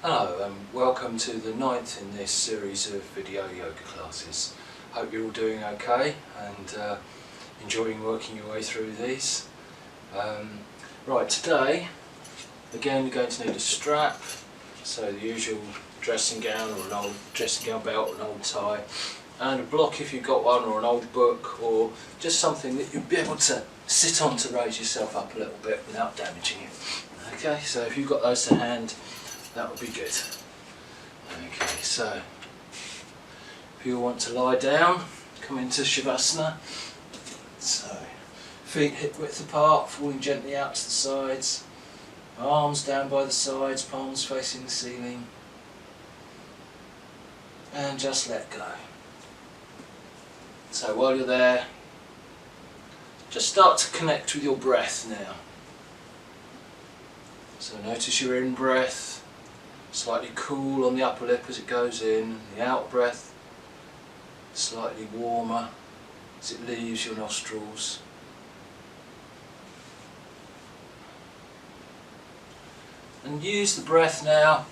Hello and welcome to the 9th in this series of video yoga classes. Hope you're all doing okay and enjoying working your way through these. Right, today again you're going to need a strap, so the usual dressing gown or an old dressing gown belt or an old tie, and a block if you've got one, or an old book, or just something that you'll be able to sit on to raise yourself up a little bit without damaging it. Okay, so if you've got those to hand, that would be good. Okay, so if you want to lie down, come into Shavasana. So feet hip width apart, falling gently out to the sides, arms down by the sides, palms facing the ceiling, and just let go. So while you're there, just start to connect with your breath now. So notice your in-breath, slightly cool on the upper lip as it goes in, the out breath slightly warmer as it leaves your nostrils. And use the breath now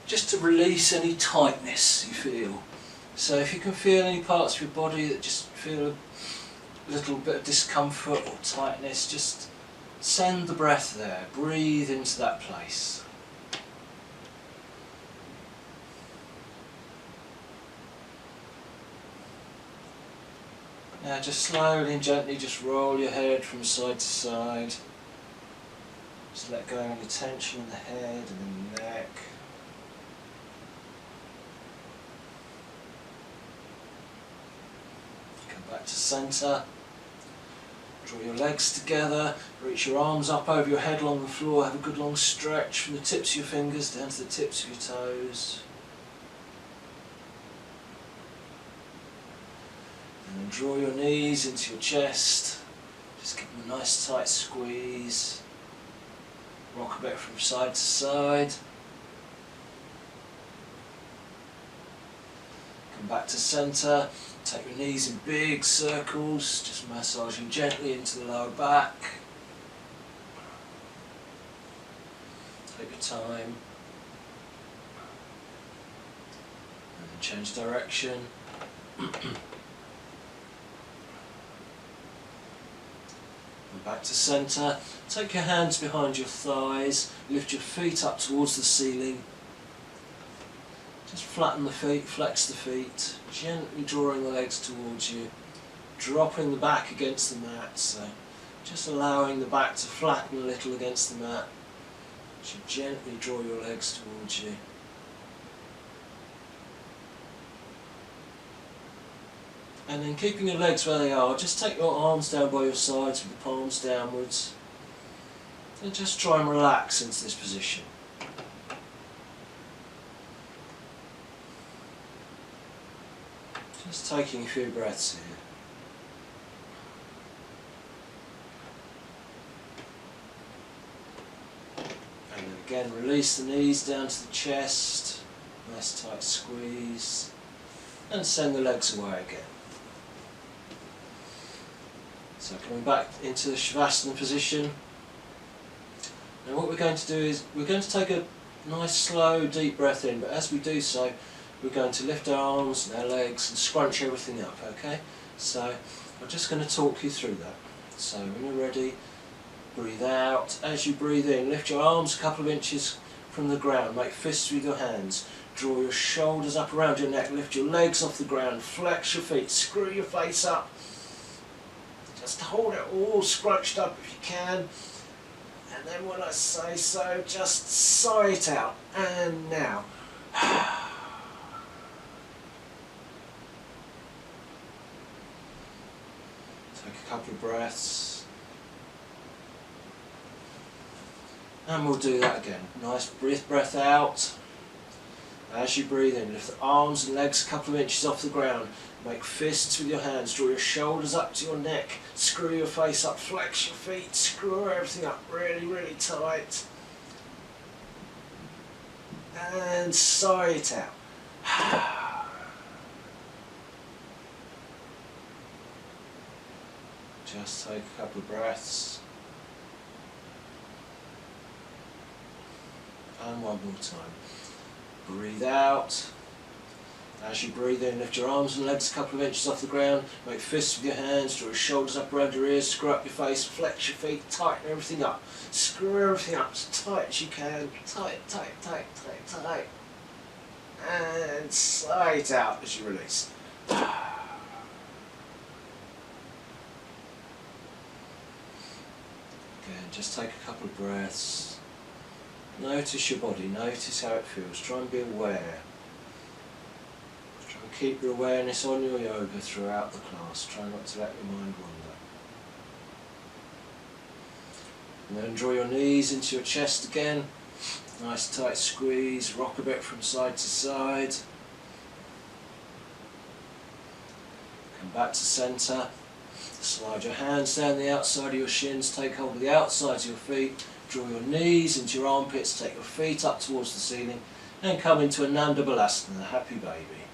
just to release any tightness you feel. So if you can feel any parts of your body that just feel a little bit of discomfort or tightness, just send the breath there, breathe into that place. Now just slowly and gently just roll your head from side to side. Just let go of any tension in the head and in the neck. Come back to centre. Draw your legs together, reach your arms up over your head along the floor, have a good long stretch from the tips of your fingers down to the tips of your toes. And then draw your knees into your chest, just give them a nice tight squeeze. Rock a bit from side to side. Come back to centre, take your knees in big circles, just massaging gently into the lower back. Take your time. And then change direction. And back to centre. Take your hands behind your thighs, lift your feet up towards the ceiling. Just flatten the feet, flex the feet, gently drawing the legs towards you, dropping the back against the mat, so just allowing the back to flatten a little against the mat as you gently draw your legs towards you. And then keeping your legs where they are, just take your arms down by your sides with the palms downwards and just try and relax into this position. Just taking a few breaths here. And then again release the knees down to the chest, nice tight squeeze, and send the legs away again. So coming back into the Shavasana position. Now what we're going to do is we're going to take a nice slow deep breath in, but as we do so we're going to lift our arms and our legs and scrunch everything up, okay? So I'm just going to talk you through that. So when you're ready, breathe out. As you breathe in, lift your arms a couple of inches from the ground, make fists with your hands, draw your shoulders up around your neck, lift your legs off the ground, flex your feet, screw your face up. Just hold it all scrunched up if you can, and then when I say so, just sigh it out. And now. Take a couple of breaths. And we'll do that again. Nice breath out. As you breathe in, lift the arms and legs a couple of inches off the ground. Make fists with your hands, draw your shoulders up to your neck, screw your face up, flex your feet, screw everything up really, really tight. And sigh it out. Just take a couple of breaths. And one more time. Breathe out. As you breathe in, lift your arms and legs a couple of inches off the ground, make fists with your hands, draw your shoulders up around your ears, screw up your face, flex your feet, tighten everything up. Screw everything up as tight as you can. Tight, tight, tight, tight, tight. And sigh it out as you release. Again, just take a couple of breaths. Notice your body, notice how it feels. Try and be aware. Try and keep your awareness on your yoga throughout the class. Try not to let your mind wander. And then draw your knees into your chest again. Nice tight squeeze, rock a bit from side to side. Come back to centre. Slide your hands down the outside of your shins, take hold of the outsides of your feet, draw your knees into your armpits, take your feet up towards the ceiling, and come into a Nanda Balasana, happy baby.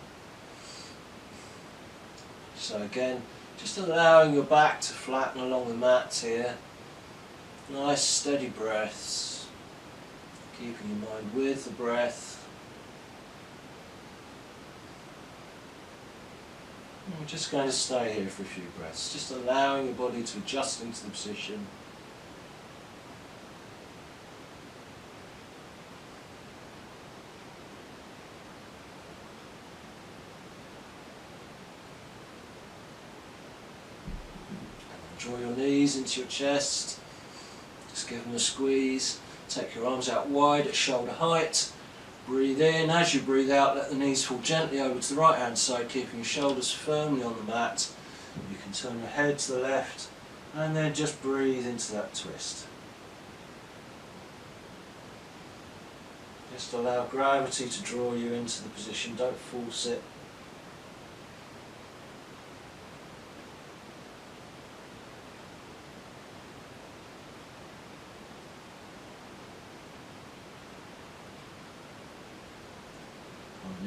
So again, just allowing your back to flatten along the mat here. Nice steady breaths, keeping your mind with the breath. And we're just going to stay here for a few breaths, just allowing your body to adjust into the position. Draw your knees into your chest, just give them a squeeze, take your arms out wide at shoulder height, breathe in, as you breathe out let the knees fall gently over to the right hand side, keeping your shoulders firmly on the mat. You can turn your head to the left and then just breathe into that twist. Just allow gravity to draw you into the position, don't force it.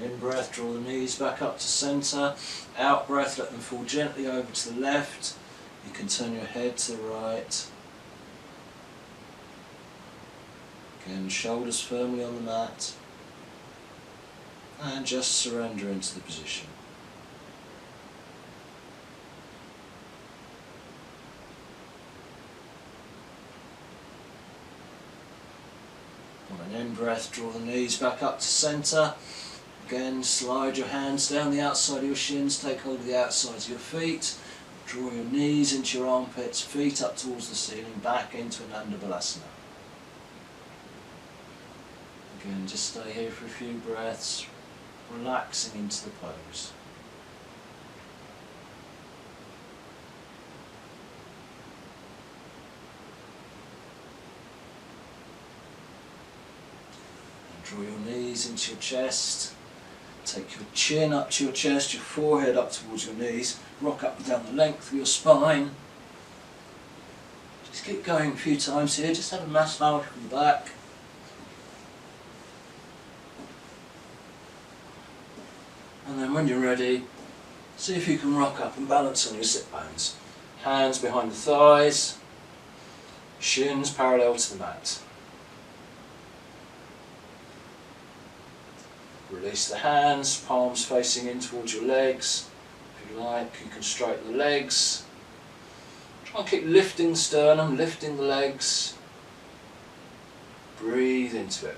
In breath, draw the knees back up to centre. Out breath, let them fall gently over to the left. You can turn your head to the right. Again, shoulders firmly on the mat. And just surrender into the position. On an in-breath, draw the knees back up to centre. Again, slide your hands down the outside of your shins, take hold of the outsides of your feet, draw your knees into your armpits, feet up towards the ceiling, back into Nanda Balasana. Again, just stay here for a few breaths, relaxing into the pose. And draw your knees into your chest. Take your chin up to your chest, your forehead up towards your knees, rock up and down the length of your spine. Just keep going a few times here, just have a massage from the back. And then when you're ready, see if you can rock up and balance on your sit bones. Hands behind the thighs, shins parallel to the mat. Release the hands, palms facing in towards your legs. If you like, you can straighten the legs. Try and keep lifting the sternum, lifting the legs. Breathe into it.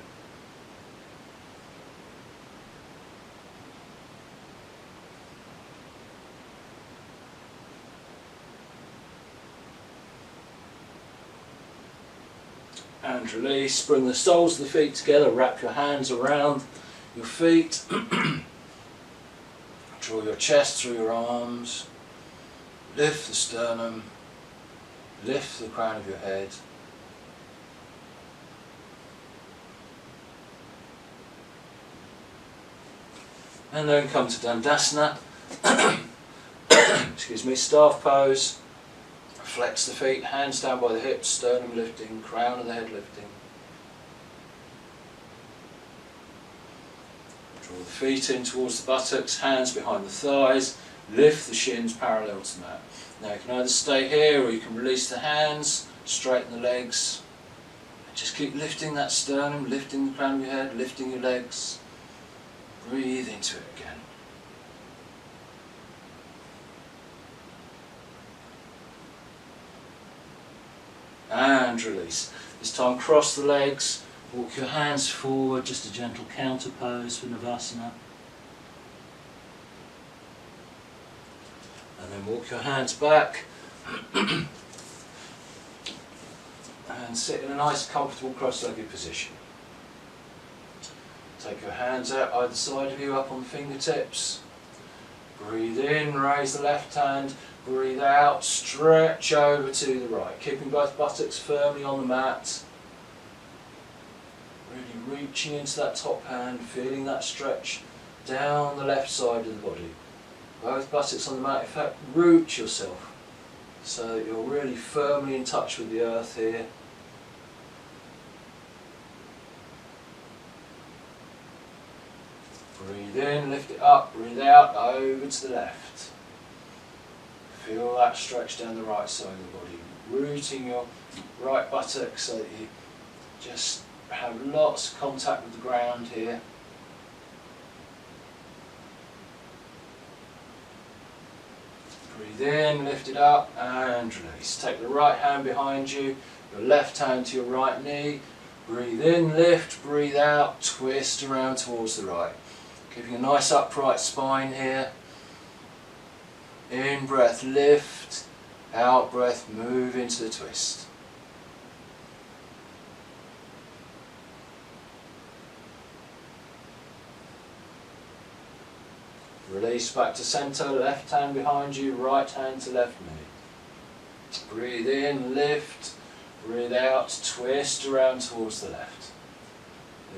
And release, bring the soles of the feet together, wrap your hands around your feet, draw your chest through your arms, lift the sternum, lift the crown of your head. And then come to Dandasana, excuse me, staff pose, flex the feet, hands down by the hips, sternum lifting, crown of the head lifting. Draw the feet in towards the buttocks, hands behind the thighs, lift the shins parallel to the mat. Now you can either stay here or you can release the hands, straighten the legs. Just keep lifting that sternum, lifting the crown of your head, lifting your legs. Breathe into it again. And release. This time cross the legs, walk your hands forward, just a gentle counter pose for Navasana. And then walk your hands back and sit in a nice comfortable cross-legged position. Take your hands out either side of you, up on the fingertips. Breathe in, raise the left hand. Breathe out, stretch over to the right, keeping both buttocks firmly on the mat. Really reaching into that top hand, feeling that stretch down the left side of the body. Both buttocks on the mat, in fact, root yourself so that you're really firmly in touch with the earth here. Breathe in, lift it up, breathe out, over to the left. Feel that stretch down the right side of the body, rooting your right buttock so that you just have lots of contact with the ground here. Breathe in, lift it up and release. Take the right hand behind you, your left hand to your right knee. Breathe in, lift, breathe out, twist around towards the right. Keeping a nice upright spine here. In breath, lift, out breath, move into the twist. Release back to centre, left hand behind you, right hand to left knee. Breathe in, lift, breathe out, twist around towards the left.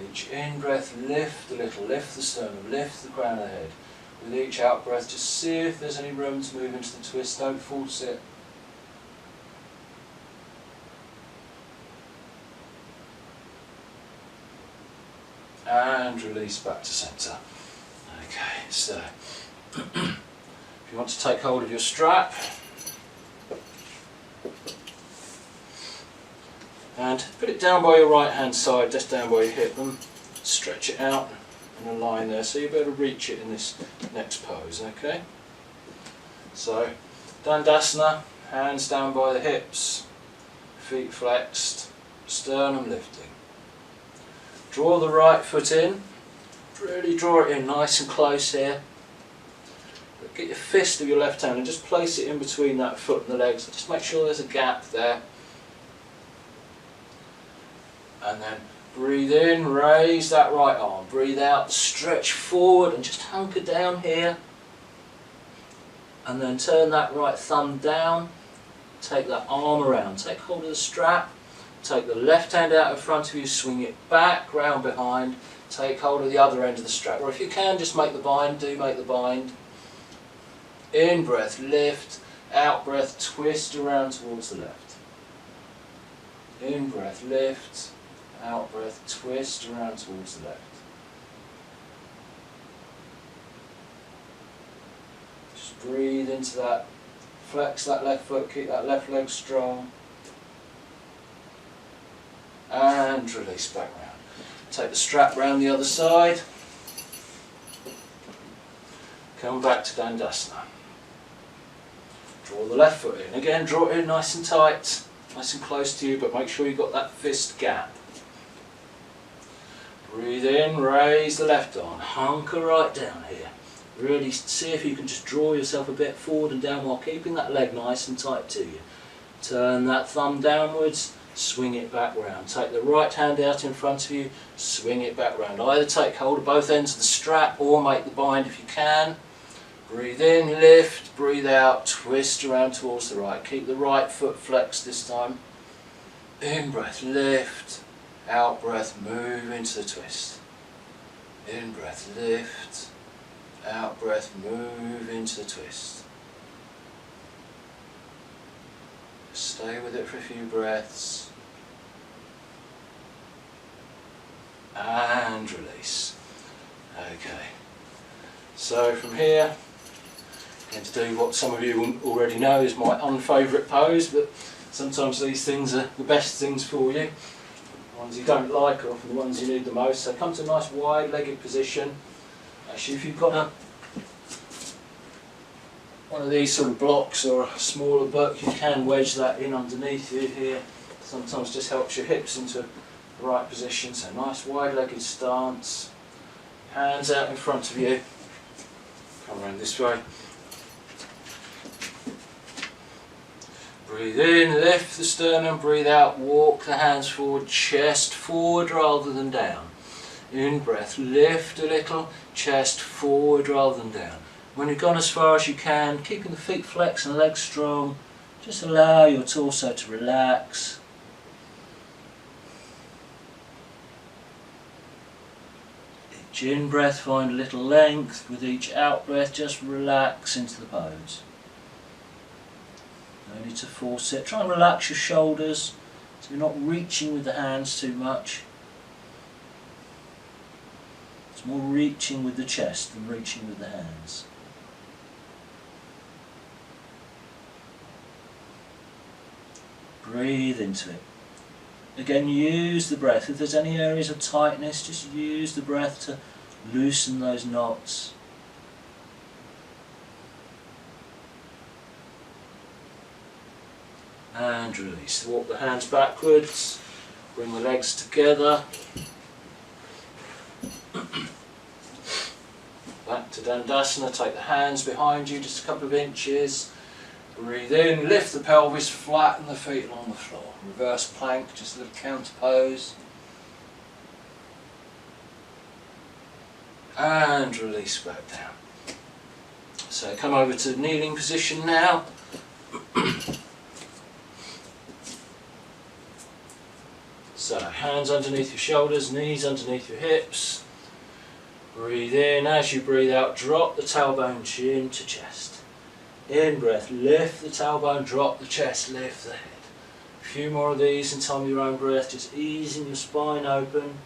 Each in breath, lift a little, lift the sternum, lift the crown of the head. With each out breath, just see if there's any room to move into the twist, don't force it. And release back to centre. Okay, so if you want to take hold of your strap and put it down by your right hand side, just down by your hip, and stretch it out in a line there so you'll be able to reach it in this next pose. Okay, so Dandasana, hands down by the hips, feet flexed, sternum lifting. Draw the right foot in, really draw it in nice and close here. Get your fist of your left hand and just place it in between that foot and the legs. Just make sure there's a gap there. And then breathe in, raise that right arm. Breathe out, stretch forward and just hunker down here. And then turn that right thumb down. Take that arm around. Take hold of the strap. Take the left hand out in front of you, swing it back, round behind. Take hold of the other end of the strap. Or if you can, just make the bind. Do make the bind. In breath, lift. Out breath, twist around towards the left. In breath, lift. Out breath, twist around towards the left. Just breathe into that. Flex that left foot, keep that left leg strong. And release back round. Take the strap round the other side. Come back to Dandasana. Draw the left foot in. Again, draw it in nice and tight, nice and close to you, but make sure you've got that fist gap. Breathe in, raise the left arm, hunker right down here. Really see if you can just draw yourself a bit forward and down while keeping that leg nice and tight to you. Turn that thumb downwards, swing it back round. Take the right hand out in front of you, swing it back round. Either take hold of both ends of the strap or make the bind if you can. Breathe in, lift, breathe out, twist around towards the right. Keep the right foot flexed this time. In breath, lift. Out breath, move into the twist. In breath, lift. Out breath, move into the twist. Stay with it for a few breaths. And release. Okay. So from here, I'm going to do what some of you already know is my unfavourite pose, but sometimes these things are the best things for you. The ones you don't like are often the ones you need the most. So come to a nice wide-legged position Actually, if you've got one of these sort of blocks or a smaller book, you can wedge that in underneath you here. Sometimes just helps your hips into the right position. So nice wide-legged stance, hands out in front of you. Come around this way. Breathe in, lift the sternum, breathe out, walk the hands forward, chest forward rather than down. In breath, lift a little, chest forward rather than down. When you've gone as far as you can, keeping the feet flexed and legs strong, just allow your torso to relax. Each in-breath, find a little length. With each out-breath, just relax into the pose. No need to force it. Try and relax your shoulders so you're not reaching with the hands too much. It's more reaching with the chest than reaching with the hands. Breathe into it. Again, use the breath. If there's any areas of tightness, just use the breath to loosen those knots. And release. Walk the hands backwards. Bring the legs together. Back to Dandasana. Take the hands behind you just a couple of inches. Breathe in, lift the pelvis, flatten the feet along the floor. Reverse plank, just a little counter pose. And release back down. So come over to kneeling position now. So hands underneath your shoulders, knees underneath your hips. Breathe in, as you breathe out, drop the tailbone, chin to chest. In breath, lift the tailbone, drop the chest, lift the head. A few more of these in time with your own breath, just easing your spine open.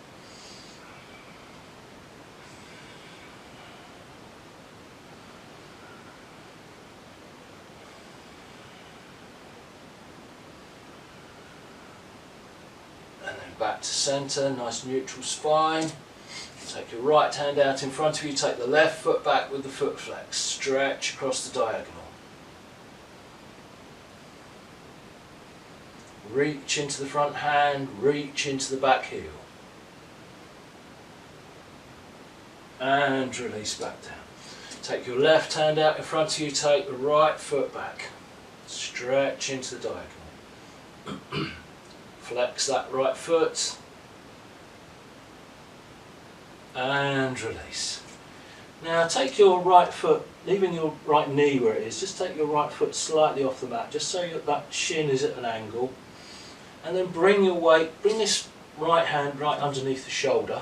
And then back to centre, nice neutral spine. Take your right hand out in front of you, take the left foot back with the foot flex, stretch across the diagonal. Reach into the front hand, reach into the back heel. And release back down. Take your left hand out in front of you, take the right foot back. Stretch into the diagonal. Flex that right foot. And release. Now take your right foot, leaving your right knee where it is, just take your right foot slightly off the mat, just so that shin is at an angle. And then bring your weight, bring this right hand right underneath the shoulder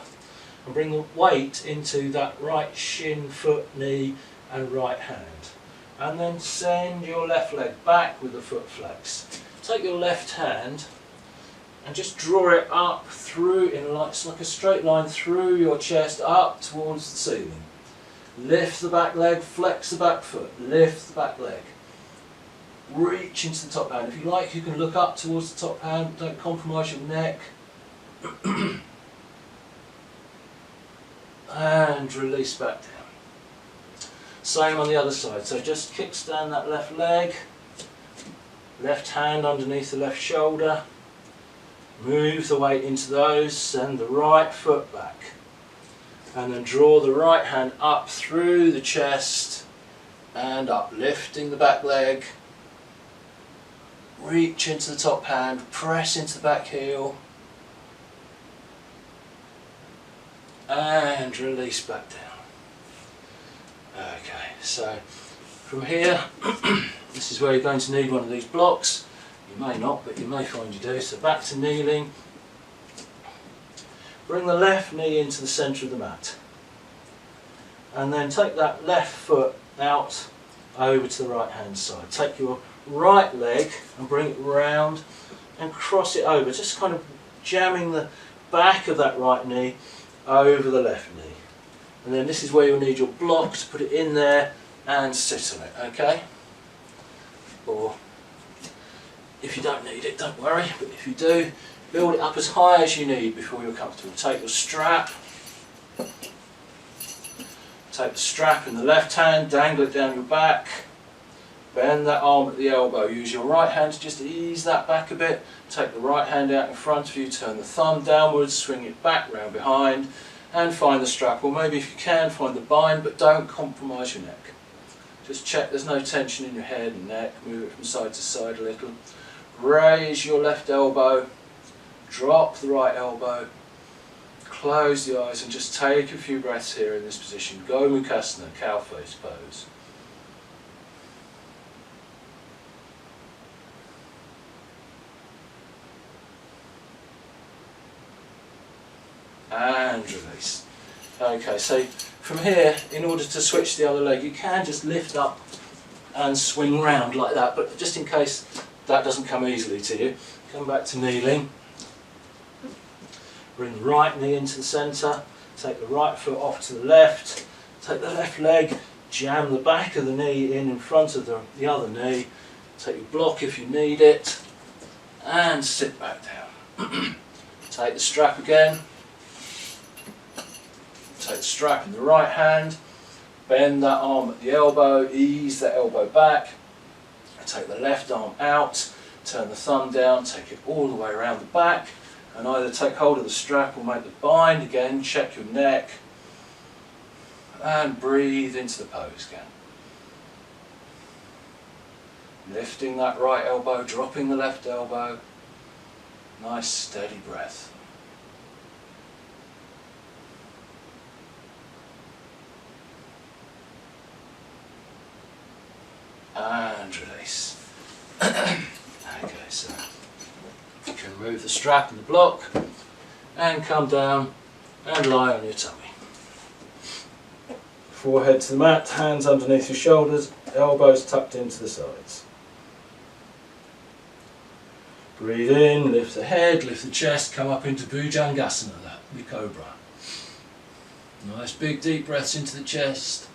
and bring the weight into that right shin, foot, knee and right hand. And then send your left leg back with the foot flex. Take your left hand and just draw it up through, it's like a straight line through your chest up towards the ceiling. Lift the back leg, flex the back foot, lift the back leg. Reach into the top hand. If you like, you can look up towards the top hand, don't compromise your neck. And release back down. Same on the other side, so just kickstand that left leg, left hand underneath the left shoulder, move the weight into those, send the right foot back, and then draw the right hand up through the chest and up, lifting the back leg. Reach into the top hand, press into the back heel, and release back down. Okay, so from here, this is where you're going to need one of these blocks. You may not, but you may find you do. So back to kneeling. Bring the left knee into the centre of the mat. And then take that left foot out over to the right hand side. Take your right leg and bring it round and cross it over, just kind of jamming the back of that right knee over the left knee. And then this is where you'll need your block to put it in there and sit on it, okay? Or if you don't need it, don't worry, but if you do, build it up as high as you need before you're comfortable. Take your strap, Take the strap in the left hand, dangle it down your back, bend that arm at the elbow, use your right hand to just ease that back a bit, take the right hand out in front of you, turn the thumb downwards, swing it back round behind and find the strap, or maybe if you can find the bind, but don't compromise your neck. Just check there's no tension in your head and neck, move it from side to side a little. Raise your left elbow, drop the right elbow, close the eyes and just take a few breaths here in this position. Go Mukhasana, cow face pose. And release. Okay, so from here, in order to switch the other leg, you can just lift up and swing round like that, but just in case that doesn't come easily to you, come back to kneeling. Bring the right knee into the centre, take the right foot off to the left, take the left leg, jam the back of the knee in front of the other knee, take your block if you need it, and sit back down. Take the strap again. Take the strap in the right hand, bend that arm at the elbow, ease that elbow back, take the left arm out, turn the thumb down, take it all the way around the back, and either take hold of the strap or make the bind again, check your neck, and breathe into the pose again. Lifting that right elbow, dropping the left elbow, nice steady breath. And release. Okay, so you can remove the strap and the block and come down and lie on your tummy. Forehead to the mat, hands underneath your shoulders, elbows tucked into the sides. Breathe in, lift the head, lift the chest, come up into Bhujangasana, the cobra. Nice big deep breaths into the chest.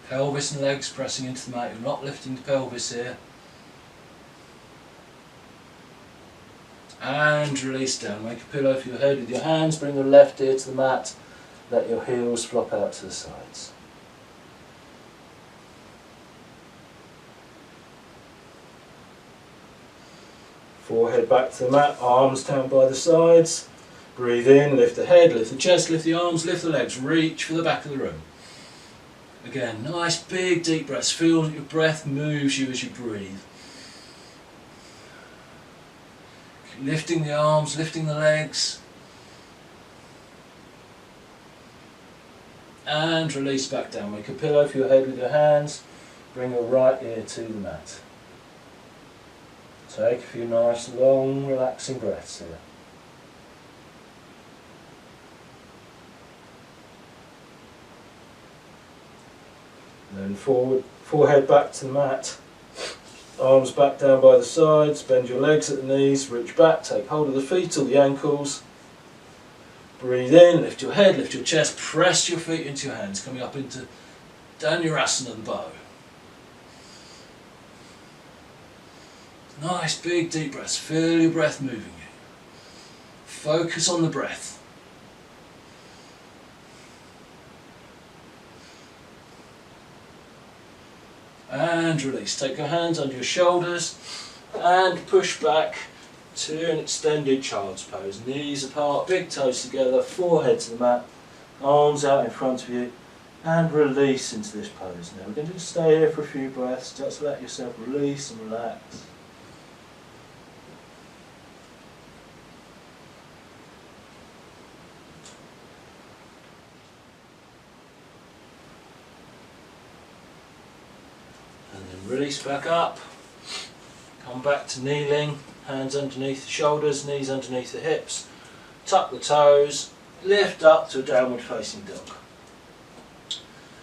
Pelvis and legs pressing into the mat, you're not lifting the pelvis here. And release down, make a pillow for your head with your hands, bring the left ear to the mat, let your heels flop out to the sides. Forehead back to the mat, arms down by the sides. Breathe in, lift the head, lift the chest, lift the arms, lift the legs, reach for the back of the room. Again, nice big deep breaths. Feel that your breath moves you as you breathe. Keep lifting the arms, lifting the legs. And release back down. Make a pillow for your head with your hands. Bring your right ear to the mat. Take a few nice long relaxing breaths here. Then forward, forehead back to the mat, arms back down by the sides, bend your legs at the knees, reach back, take hold of the feet or the ankles. Breathe in, lift your head, lift your chest, press your feet into your hands, coming up into Dhanurasana, the bow. Nice big deep breaths, feel your breath moving you. Focus on the breath. And release. Take your hands under your shoulders and push back to an extended child's pose. Knees apart, big toes together, forehead to the mat, arms out in front of you, and release into this pose. Now we're going to just stay here for a few breaths, just let yourself release and relax. Release back up, come back to kneeling, hands underneath the shoulders, knees underneath the hips, tuck the toes, lift up to a downward facing dog.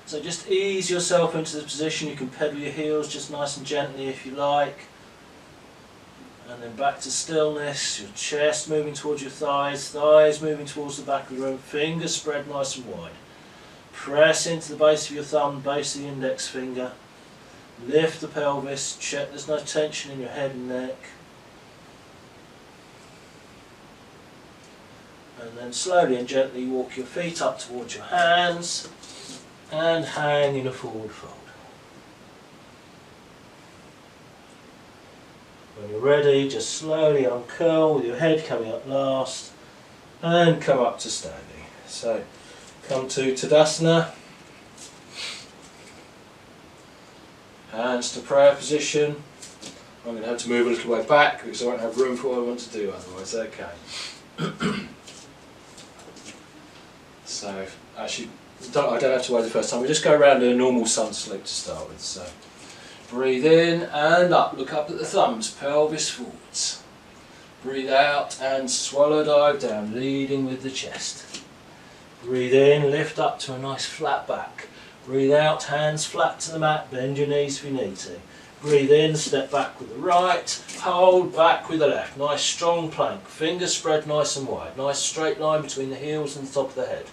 So just ease yourself into the position. You can pedal your heels just nice and gently if you like, and then back to stillness, your chest moving towards your thighs, thighs moving towards the back of the room, fingers spread nice and wide. Press into the base of your thumb, base of the index finger. Lift the pelvis, check there's no tension in your head and neck. And then slowly and gently walk your feet up towards your hands and hang in a forward fold. When you're ready, just slowly uncurl with your head coming up last and come up to standing. So come to Tadasana, hands to prayer position. I'm going to have to move a little way back because I won't have room for what I want to do otherwise. Okay. So actually, I don't have to wait the first time. We just go around in a normal sun sleep to start with. So breathe in and up. Look up at the thumbs, pelvis forwards. Breathe out and swallow dive down, leading with the chest. Breathe in, lift up to a nice flat back. Breathe out, hands flat to the mat, bend your knees if you need to. Breathe in, step back with the right, hold back with the left. Nice strong plank, fingers spread nice and wide. Nice straight line between the heels and the top of the head.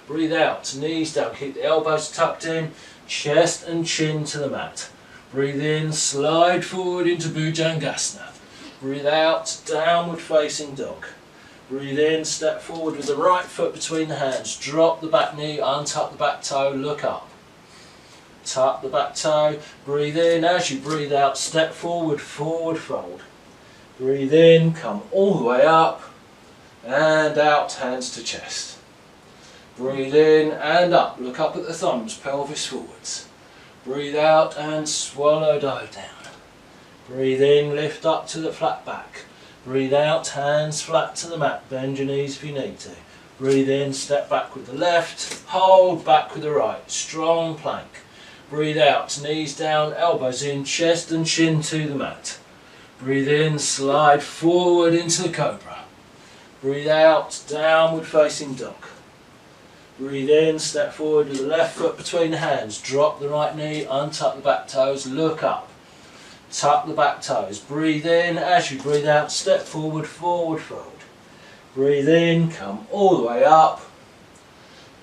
Breathe out, knees down, keep the elbows tucked in, chest and chin to the mat. Breathe in, slide forward into Bhujangasana. Breathe out, downward facing dog. Breathe in, step forward with the right foot between the hands. Drop the back knee, untuck the back toe, look up. Tuck the back toe, breathe in. As you breathe out, step forward, forward fold. Breathe in, come all the way up and out, hands to chest. Breathe in and up, look up at the thumbs, pelvis forwards. Breathe out and swallow, dive down. Breathe in, lift up to the flat back. Breathe out, hands flat to the mat, bend your knees if you need to. Breathe in, step back with the left, hold back with the right, strong plank. Breathe out, knees down, elbows in, chest and chin to the mat. Breathe in, slide forward into the cobra. Breathe out, downward facing dog. Breathe in, step forward with the left foot between the hands. Drop the right knee, untuck the back toes, look up. Tuck the back toes. Breathe in. As you breathe out, step forward, forward fold. Breathe in, come all the way up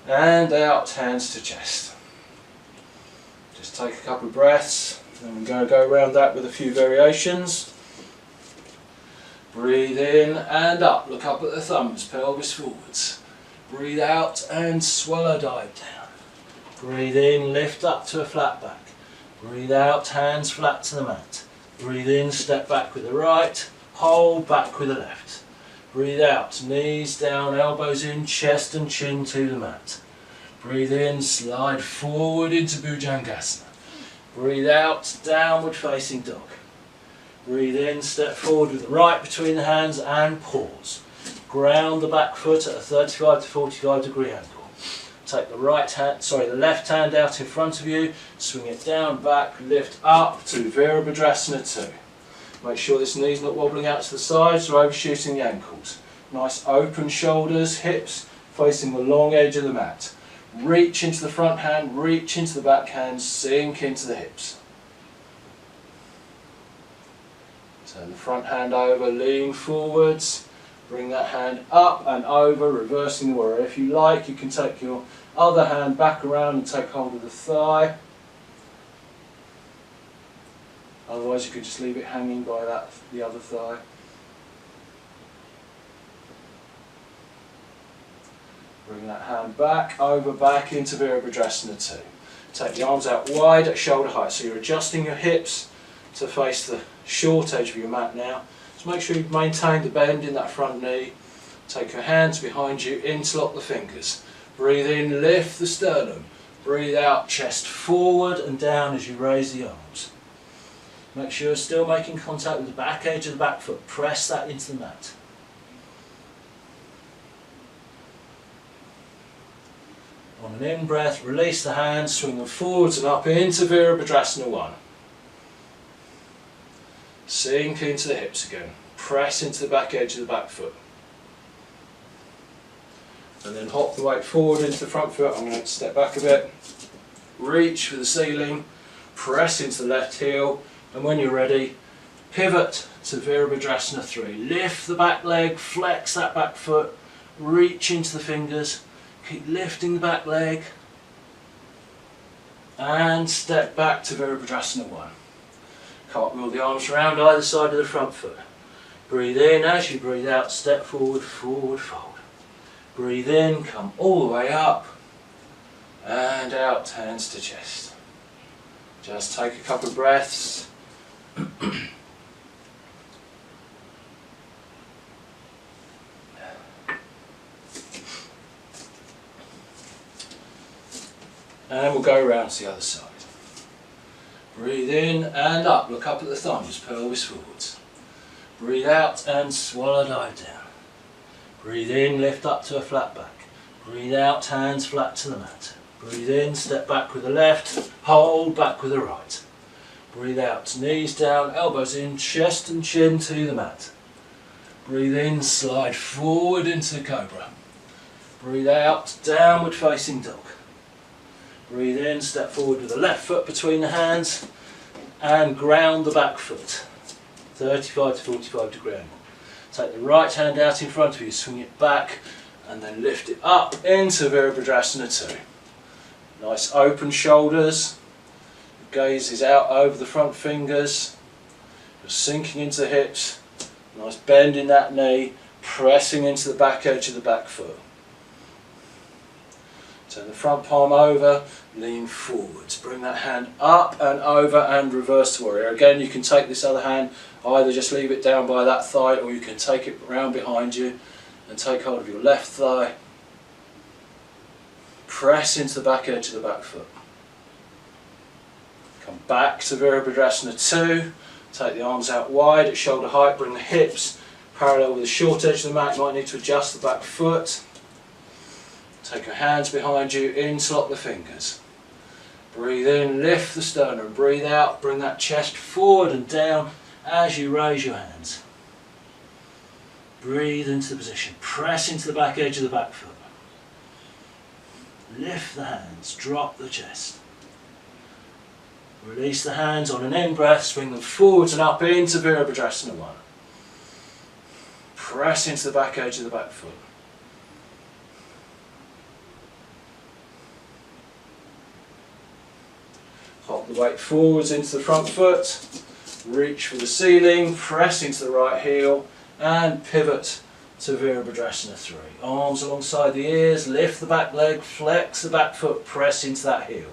and out, hands to chest. Just take a couple of breaths, and we're going to go around that with a few variations. Breathe in and up, look up at the thumbs, pelvis forwards. Breathe out and swallow, dive down. Breathe in, lift up to a flat back. Breathe out, hands flat to the mat. Breathe in, step back with the right, hold back with the left. Breathe out, knees down, elbows in, chest and chin to the mat. Breathe in, slide forward into Bhujangasana. Breathe out, downward facing dog. Breathe in, step forward with the right between the hands and pause. Ground the back foot at a 35 to 45 degree angle. Take the left hand out in front of you, swing it down, back, lift up to Virabhadrasana 2. Make sure this knee's not wobbling out to the sides or overshooting the ankles. Nice open shoulders, hips facing the long edge of the mat. Reach into the front hand, reach into the back hand, sink into the hips. Turn the front hand over, lean forwards. Bring that hand up and over, reversing the warrior. If you like, you can take your other hand back around and take hold of the thigh. Otherwise you could just leave it hanging by the other thigh. Bring that hand back, over, back into Virabhadrasana 2. Take the arms out wide at shoulder height, so you're adjusting your hips to face the short edge of your mat now. So make sure you maintain the bend in that front knee. Take your hands behind you, interlock the fingers. Breathe in, lift the sternum. Breathe out, chest forward and down as you raise the arms. Make sure you're still making contact with the back edge of the back foot. Press that into the mat. On an in-breath, release the hands, swing them forwards and up into Virabhadrasana 1. Sink into the hips again. Press into the back edge of the back foot. And then hop the weight forward into the front foot. I'm going to step back a bit. Reach for the ceiling. Press into the left heel. And when you're ready, pivot to Virabhadrasana 3. Lift the back leg, flex that back foot. Reach into the fingers. Keep lifting the back leg. And step back to Virabhadrasana 1. Cartwheel the arms around either side of the front foot. Breathe in. As you breathe out, step forward, forward fold. Breathe in, come all the way up and out, hands to chest. Just take a couple of breaths. And we'll go around to the other side. Breathe in and up, look up at the thumbs, pelvis forwards. Breathe out and swallow, dive down. Breathe in, lift up to a flat back. Breathe out, hands flat to the mat. Breathe in, step back with the left, hold back with the right. Breathe out, knees down, elbows in, chest and chin to the mat. Breathe in, slide forward into cobra. Breathe out, downward facing dog. Breathe in, step forward with the left foot between the hands and ground the back foot. 35 to 45 degree angle. Take the right hand out in front of you, swing it back and then lift it up into Virabhadrasana 2. Nice open shoulders, gaze is out over the front fingers, you're sinking into the hips, nice bend in that knee, pressing into the back edge of the back foot. Turn the front palm over, lean forwards, bring that hand up and over and reverse to warrior. Again, you can take this other hand, either just leave it down by that thigh or you can take it round behind you and take hold of your left thigh. Press into the back edge of the back foot. Come back to Virabhadrasana 2, take the arms out wide at shoulder height, bring the hips parallel with the short edge of the mat, you might need to adjust the back foot. Take your hands behind you, interlock the fingers. Breathe in, lift the sternum, breathe out, bring that chest forward and down as you raise your hands. Breathe into the position, press into the back edge of the back foot. Lift the hands, drop the chest. Release the hands on an in-breath, swing them forwards and up into Virabhadrasana 1. Press into the back edge of the back foot. Hop the weight forwards into the front foot, reach for the ceiling, press into the right heel and pivot to Virabhadrasana 3. Arms alongside the ears, lift the back leg, flex the back foot, press into that heel.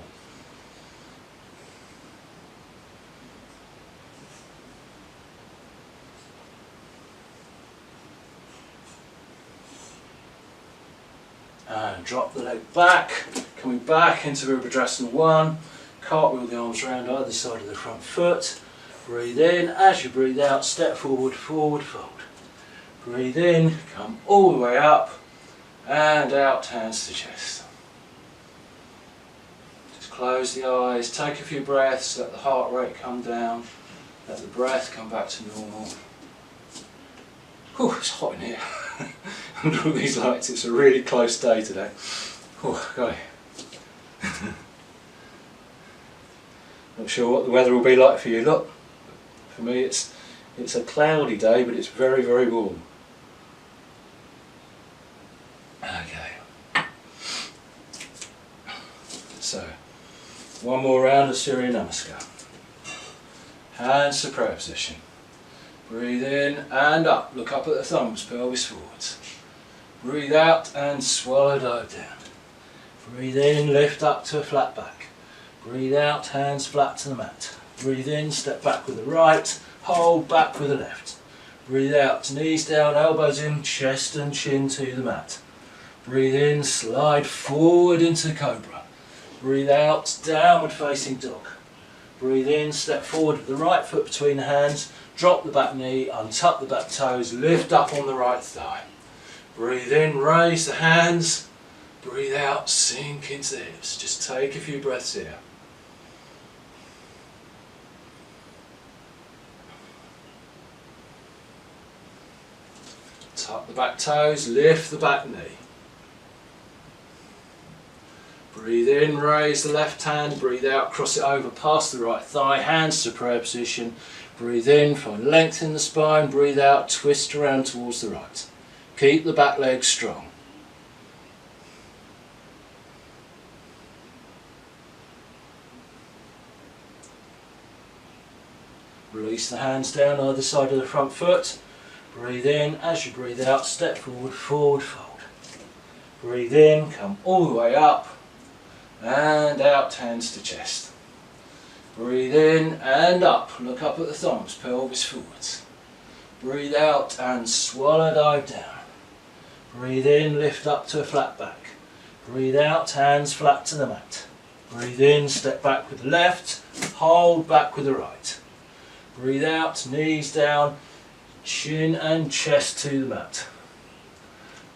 And drop the leg back, coming back into Virabhadrasana 1. Cartwheel the arms around either side of the front foot. Breathe in, as you breathe out, step forward, forward fold. Breathe in, come all the way up and out, hands to chest. Just close the eyes, take a few breaths, let the heart rate come down, let the breath come back to normal. Whew, it's hot in here. Under all these lights, it's a really close day today. Oh, golly. Not sure what the weather will be like for you. Look, for me it's a cloudy day, but it's very, very warm. Okay. So, one more round of Surya Namaskar. Hands to prayer position. Breathe in and up. Look up at the thumbs, pelvis forwards. Breathe out and swallow, dive down. Breathe in, lift up to a flat back. Breathe out, hands flat to the mat. Breathe in, step back with the right, hold back with the left. Breathe out, knees down, elbows in, chest and chin to the mat. Breathe in, slide forward into cobra. Breathe out, downward facing dog. Breathe in, step forward with the right foot between the hands, drop the back knee, untuck the back toes, lift up on the right thigh. Breathe in, raise the hands. Breathe out, sink into the hips. Just take a few breaths here. Tuck the back toes, lift the back knee. Breathe in, raise the left hand, breathe out, cross it over past the right thigh, hands to prayer position. Breathe in, find length in the spine, breathe out, twist around towards the right. Keep the back leg strong. Release the hands down either side of the front foot. Breathe in, as you breathe out, step forward, forward fold. Breathe in, come all the way up and out, hands to chest. Breathe in and up, look up at the thumbs, pelvis forwards. Breathe out and swallow, dive down. Breathe in, lift up to a flat back. Breathe out, hands flat to the mat. Breathe in, step back with the left, hold back with the right. Breathe out, knees down, chin and chest to the mat.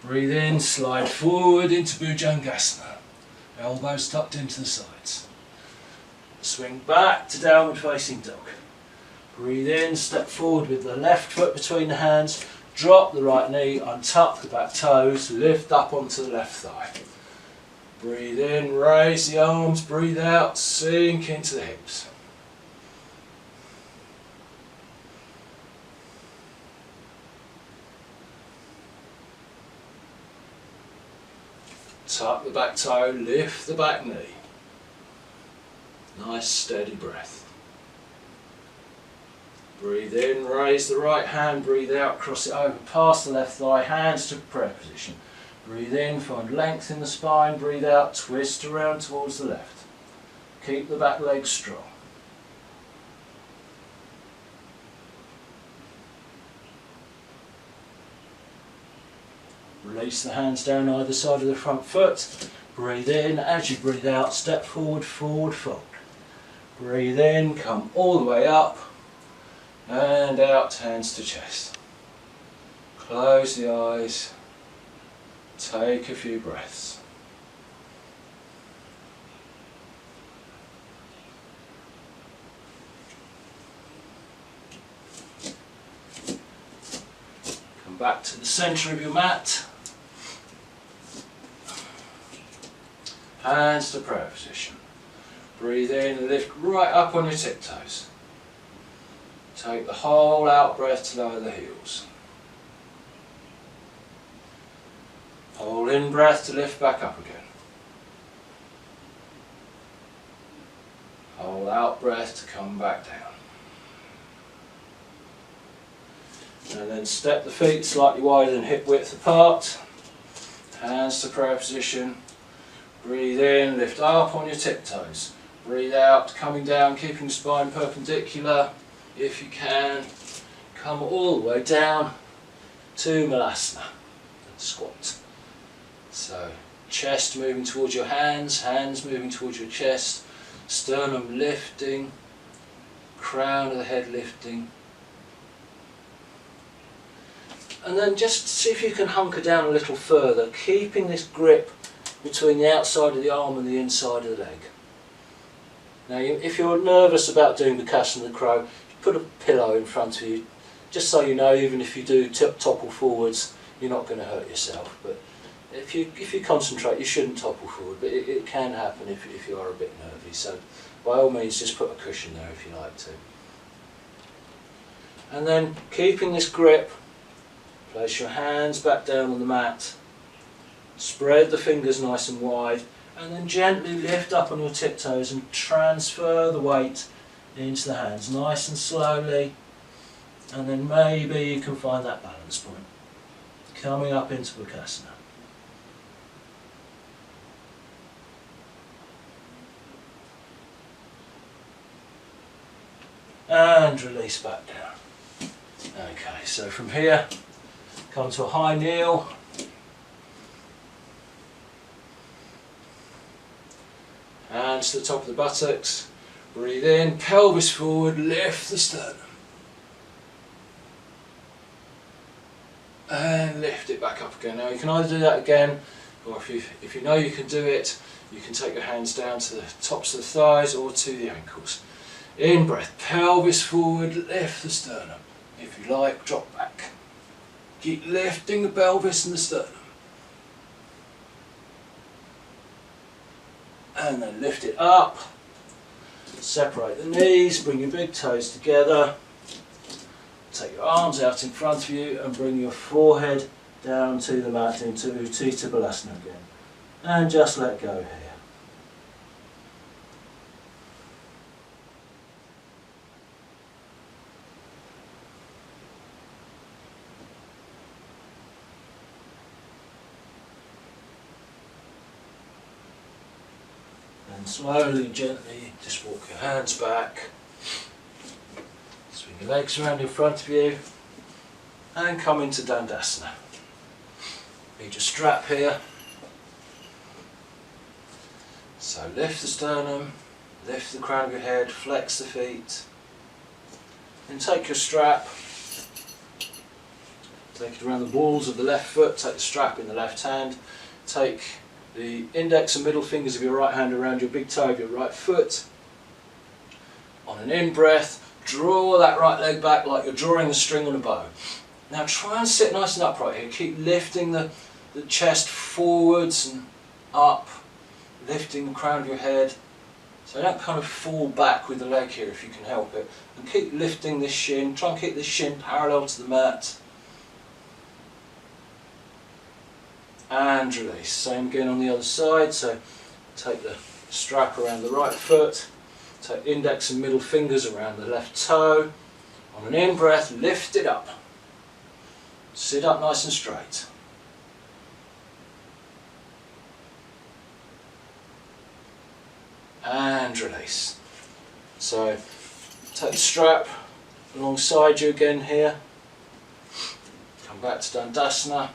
Breathe in, slide forward into Bhujangasana. Elbows tucked into the sides. Swing back to downward facing dog. Breathe in, step forward with the left foot between the hands. Drop the right knee, untuck the back toes, lift up onto the left thigh. Breathe in, raise the arms, breathe out, sink into the hips. Tuck the back toe, lift the back knee. Nice steady breath. Breathe in, raise the right hand, breathe out, cross it over past the left thigh, hands to prayer position. Breathe in, find length in the spine, breathe out, twist around towards the left. Keep the back leg strong. Release the hands down either side of the front foot. Breathe in, as you breathe out, step forward, forward fold. Breathe in, come all the way up and out, hands to chest. Close the eyes, take a few breaths. Come back to the centre of your mat. Hands to prayer position. Breathe in, lift right up on your tiptoes. Take the whole out breath to lower the heels. Hold in breath to lift back up again. Hold out breath to come back down. And then step the feet slightly wider than hip width apart. Hands to prayer position. Breathe in, lift up on your tiptoes. Breathe out, coming down, keeping the spine perpendicular. If you can, come all the way down to Malasana, squat. So, chest moving towards your hands, hands moving towards your chest, sternum lifting, crown of the head lifting. And then just see if you can hunker down a little further, keeping this grip between the outside of the arm and the inside of the leg. Now, if you're nervous about doing the Bakasana of the crow, put a pillow in front of you, just so you know, even if you do topple forwards, you're not going to hurt yourself. But if you concentrate, you shouldn't topple forward, but it can happen if you are a bit nervy. So by all means, just put a cushion there if you like to. And then, keeping this grip, place your hands back down on the mat, spread the fingers nice and wide, and then gently lift up on your tiptoes and transfer the weight into the hands, nice and slowly, and then maybe you can find that balance point. Coming up into Bakasana. And release back down. Okay, so from here, come to a high kneel. Hands to the top of the buttocks. Breathe in, pelvis forward, lift the sternum. And lift it back up again. Now you can either do that again, or if you know you can do it, you can take your hands down to the tops of the thighs or to the ankles. In breath, pelvis forward, lift the sternum. If you like, drop back. Keep lifting the pelvis and the sternum. And then lift it up. Separate the knees, bring your big toes together. Take your arms out in front of you and bring your forehead down to the mat into Utthita Balasana again. And just let go here. And slowly, gently, just walk your hands back. Swing your legs around in front of you. And come into Dandasana. Need your strap here. So lift the sternum, lift the crown of your head, flex the feet. Then take your strap. Take it around the balls of the left foot, take the strap in the left hand. Take the index and middle fingers of your right hand around your big toe of your right foot. On an in-breath, draw that right leg back like you're drawing the string on a bow. Now try and sit nice and upright here. Keep lifting the chest forwards and up, lifting the crown of your head. So don't kind of fall back with the leg here if you can help it. And keep lifting this shin. Try and keep this shin parallel to the mat. And release. Same again on the other side. So take the strap around the right foot. Take index and middle fingers around the left toe. On an in-breath, lift it up. Sit up nice and straight. And release. So take the strap alongside you again here. Come back to Dandasana.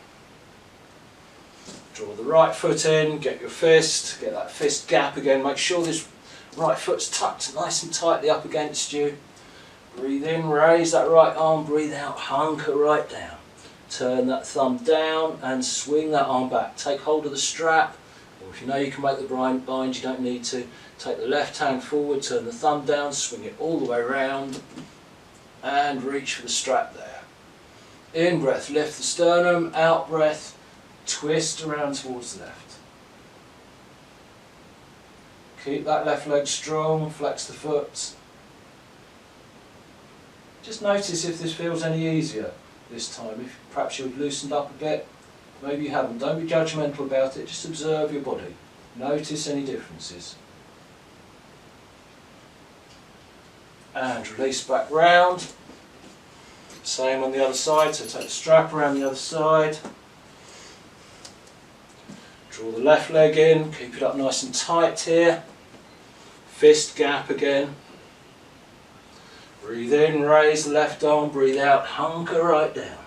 Draw the right foot in, get your fist, get that fist gap again. Make sure this right foot's tucked nice and tightly up against you. Breathe in, raise that right arm, breathe out, hunker right down. Turn that thumb down and swing that arm back. Take hold of the strap, or if you know you can make the bind, you don't need to. Take the left hand forward, turn the thumb down, swing it all the way around, and reach for the strap there. In breath, lift the sternum, out breath, twist around towards the left. Keep that left leg strong, flex the foot. Just notice if this feels any easier this time, if perhaps you've loosened up a bit, maybe you haven't. Don't be judgmental about it, just observe your body. Notice any differences. And release back round. Same on the other side, so take the strap around the other side. Draw the left leg in, keep it up nice and tight here. Fist gap again. Breathe in, raise the left arm, breathe out, hunker right down.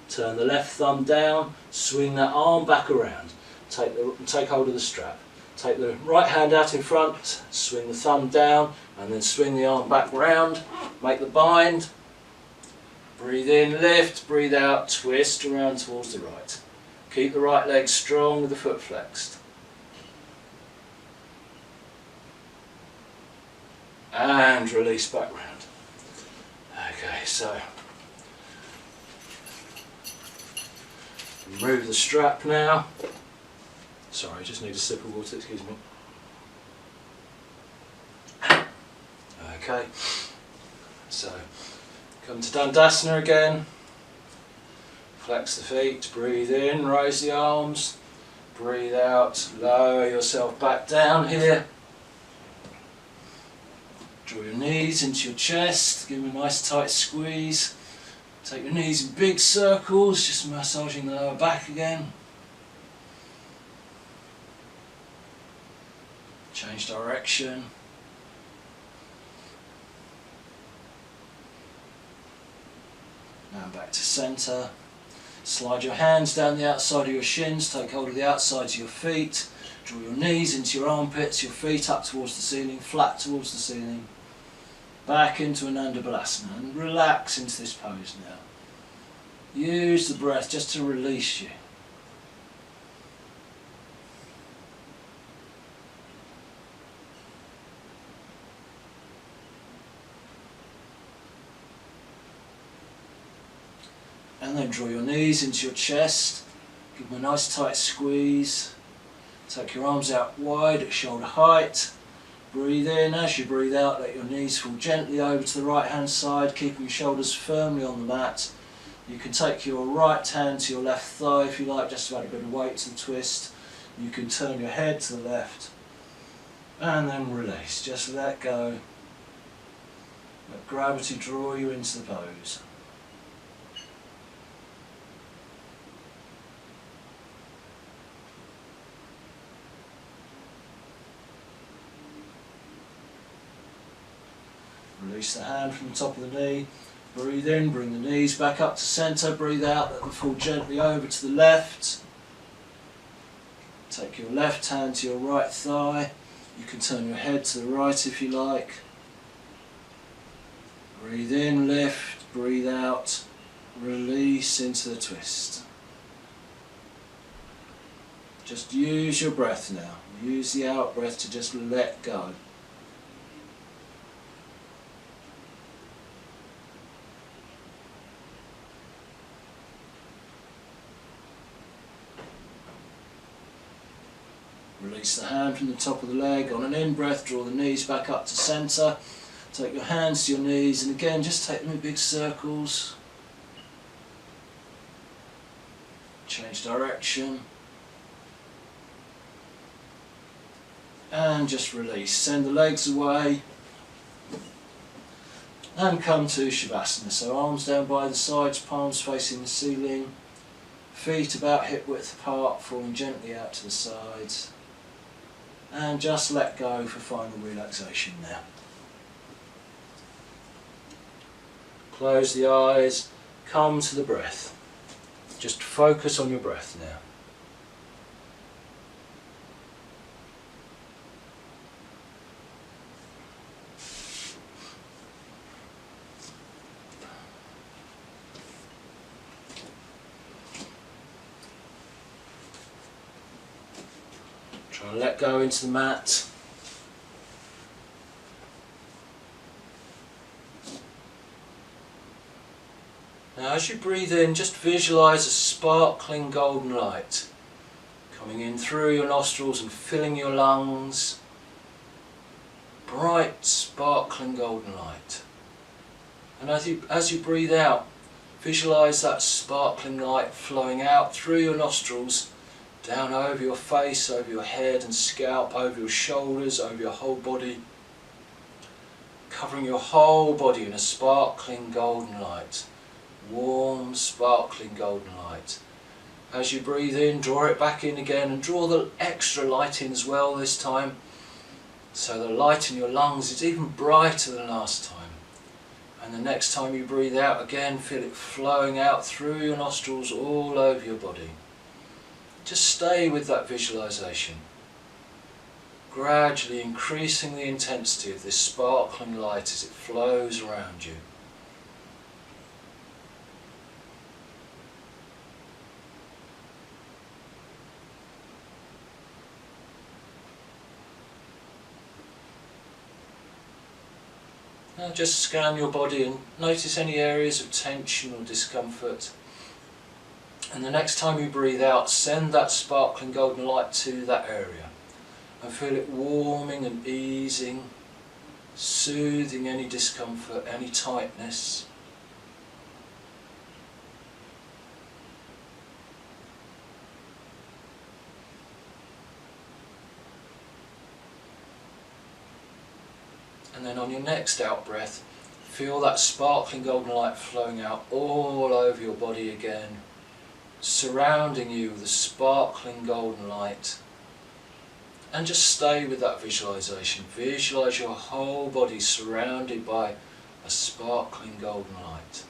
Turn the left thumb down, swing that arm back around. Take hold of the strap. Take the right hand out in front, swing the thumb down, and then swing the arm back round. Make the bind. Breathe in, lift, breathe out, twist around towards the right. Keep the right leg strong with the foot flexed. And release back round. Okay, so remove the strap now. Sorry, I just need a sip of water, excuse me. Okay, so come to Dandasana again. Flex the feet, breathe in, raise the arms, breathe out, lower yourself back down here. Draw your knees into your chest, give them a nice tight squeeze. Take your knees in big circles, just massaging the lower back again. Change direction. Now back to centre. Slide your hands down the outside of your shins, take hold of the outsides of your feet. Draw your knees into your armpits, your feet up towards the ceiling, flat towards the ceiling. Back into Ananda Balasana and relax into this pose now. Use the breath just to release you. And then draw your knees into your chest, give them a nice tight squeeze. Take your arms out wide at shoulder height. Breathe in. As you breathe out, let your knees fall gently over to the right hand side, keeping your shoulders firmly on the mat. You can take your right hand to your left thigh if you like, just to add a bit of weight to the twist. You can turn your head to the left and then release. Just let go. Let gravity draw you into the pose. Release the hand from the top of the knee. Breathe in, bring the knees back up to centre. Breathe out, let them fall gently over to the left. Take your left hand to your right thigh. You can turn your head to the right if you like. Breathe in, lift, breathe out, release into the twist. Just use your breath now. Use the out breath to just let go. Release the hand from the top of the leg. On an in-breath, draw the knees back up to centre. Take your hands to your knees, and again, just take them in big circles. Change direction. And just release. Send the legs away. And come to Shavasana. So arms down by the sides, palms facing the ceiling. Feet about hip width apart, falling gently out to the sides. And just let go for final relaxation now. Close the eyes, come to the breath. Just focus on your breath now. Try and let go into the mat. Now as you breathe in, just visualise a sparkling golden light coming in through your nostrils and filling your lungs. Bright, sparkling golden light. And as you breathe out, visualise that sparkling light flowing out through your nostrils, down over your face, over your head and scalp, over your shoulders, over your whole body, covering your whole body in a sparkling golden light. Warm, sparkling golden light. As you breathe in, draw it back in again and draw the extra light in as well this time, so the light in your lungs is even brighter than last time. And the next time you breathe out again, feel it flowing out through your nostrils all over your body. Just stay with that visualisation, gradually increasing the intensity of this sparkling light as it flows around you. Now just scan your body and notice any areas of tension or discomfort. And the next time you breathe out, send that sparkling golden light to that area and feel it warming and easing, soothing any discomfort, any tightness. And then on your next out breath, feel that sparkling golden light flowing out all over your body again, surrounding you with a sparkling golden light. And just stay with that visualisation. Visualise your whole body surrounded by a sparkling golden light.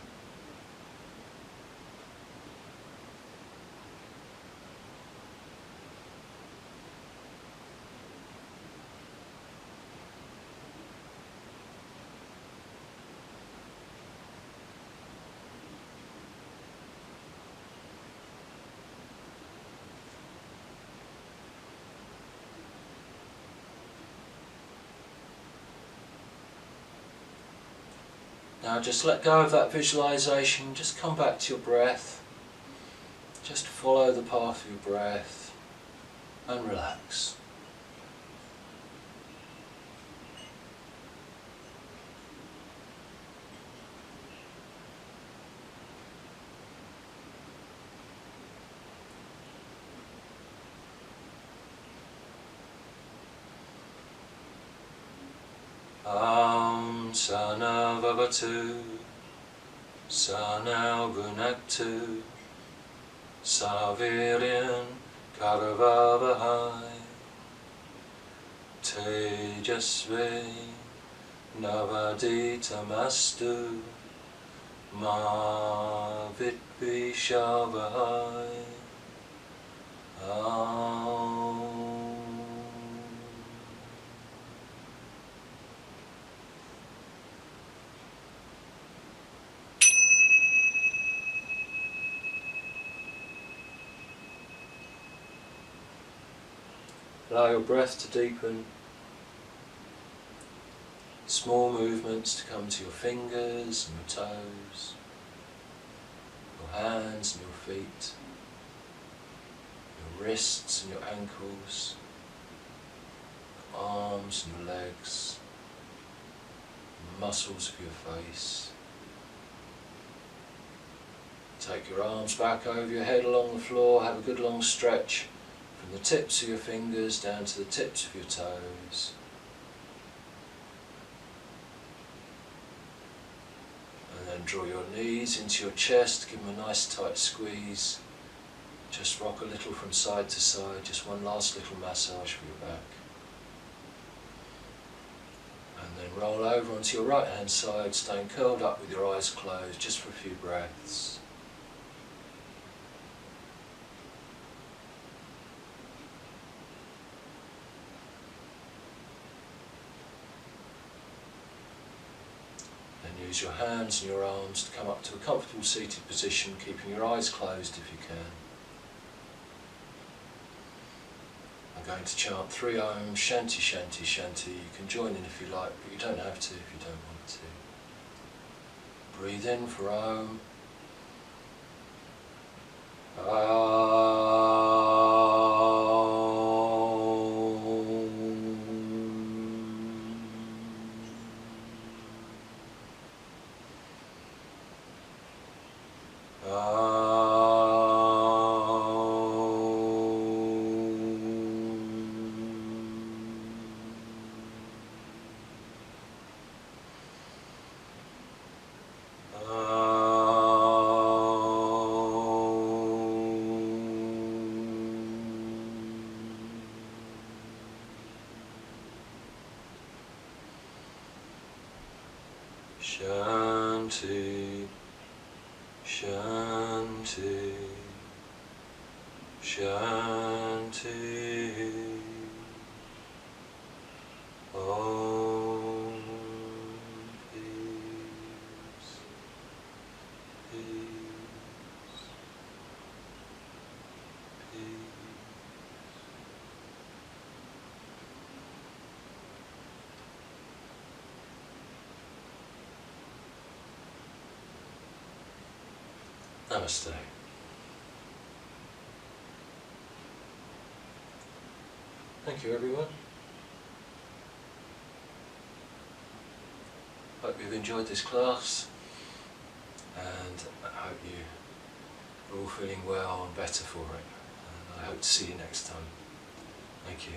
Now just let go of that visualisation, just come back to your breath, just follow the path of your breath and relax. Sana vavatu, sana gunaktu, saviryan karavavahai, tejasve Navadita Mastu Mavit Vishavahai Aum. Allow your breath to deepen. Small movements to come to your fingers and your toes, your hands and your feet, your wrists and your ankles, your arms and your legs, the muscles of your face. Take your arms back over your head along the floor, have a good long stretch from the tips of your fingers down to the tips of your toes. And then draw your knees into your chest, give them a nice tight squeeze. Just rock a little from side to side, just one last little massage for your back. And then roll over onto your right hand side, staying curled up with your eyes closed, just for a few breaths. Use your hands and your arms to come up to a comfortable seated position, keeping your eyes closed if you can. I'm going to chant 3 Om Shanti Shanti Shanti. You can join in if you like, but you don't have to if you don't want to. Breathe in for Om. Shanti, Shanti, Shanti. Om, peace, peace, peace. Namaste. Thank you, everyone. Hope you've enjoyed this class, and I hope you are all feeling well and better for it. And I hope to see you next time. Thank you.